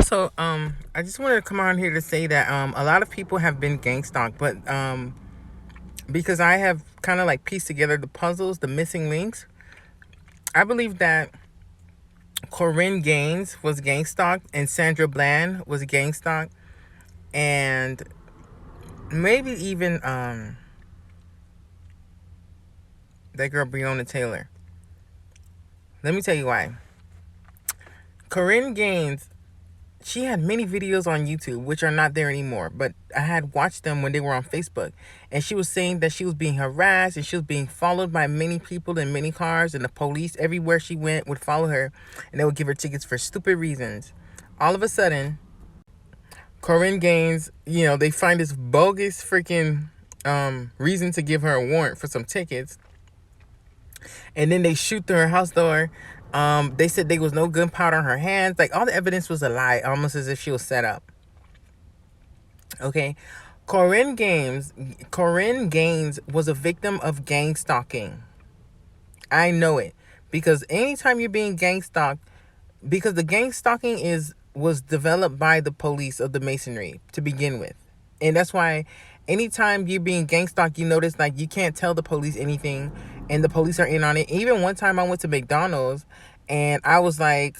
So, I just wanted to come on here to say that a lot of people have been gang stalked, but because I have kind of like pieced together the puzzles, the missing links, I believe that Corinne Gaines was gang stalked and Sandra Bland was gang stalked, and maybe even that girl Breonna Taylor. Let me tell you why. Corinne Gaines, she had many videos on YouTube, which are not there anymore, but I had watched them when they were on Facebook. And she was saying that she was being harassed and she was being followed by many people in many cars, and the police everywhere she went would follow her and they would give her tickets for stupid reasons. All of a sudden, Corinne Gaines, they find this bogus freaking reason to give her a warrant for some tickets. And then they shoot through her house door. They said there was no gunpowder on her hands. Like, all the evidence was a lie, almost as if she was set up. Okay. Corinne Gaines was a victim of gang stalking. I know it. Because anytime you're being gang stalked, because the gang stalking was developed by the police of the Masonry to begin with. And that's why anytime you're being gang stalked, you notice like you can't tell the police anything and the police are in on it. Even one time I went to McDonald's and I was like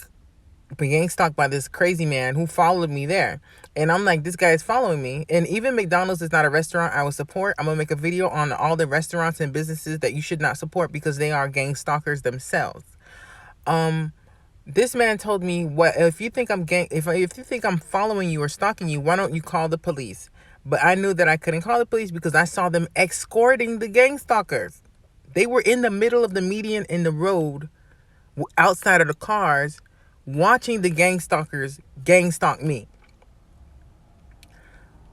gang stalked by this crazy man who followed me there. And I'm like, this guy is following me. And even McDonald's is not a restaurant I would support. I'm going to make a video on all the restaurants and businesses that you should not support because they are gang stalkers themselves. This man told me, "What if you think if you think I'm following you or stalking you, why don't you call the police?" But I knew that I couldn't call the police because I saw them escorting the gang stalkers. They were in the middle of the median in the road, outside of the cars, watching the gang stalkers gang stalk me.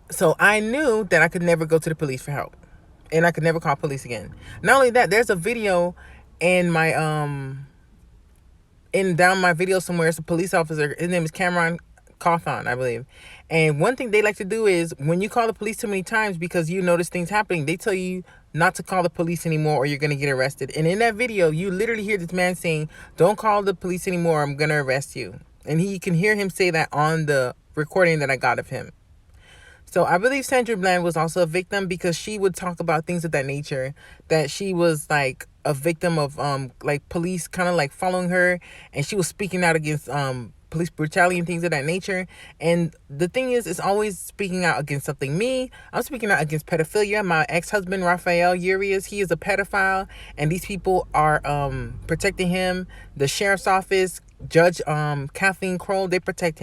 So I knew that I could never go to the police for help, and I could never call police again. Not only that, there's a video in my down my video somewhere. It's a police officer. His name is Cameron Cawthon, I believe. And one thing they like to do is when you call the police too many times because you notice things happening, they tell you not to call the police anymore or you're going to get arrested. And in that video, you literally hear this man saying, "Don't call the police anymore. I'm going to arrest you." And you can hear him say that on the recording that I got of him. So I believe Sandra Bland was also a victim because she would talk about things of that nature, that she was like a victim of like police kind of like following her, and she was speaking out against police brutality and things of that nature. And the thing is, it's always speaking out against something. I'm speaking out against pedophilia. My ex-husband, Raphael Urias, he is a pedophile, and these people are protecting him. The sheriff's office, Judge Kathleen Kroll, they protect him.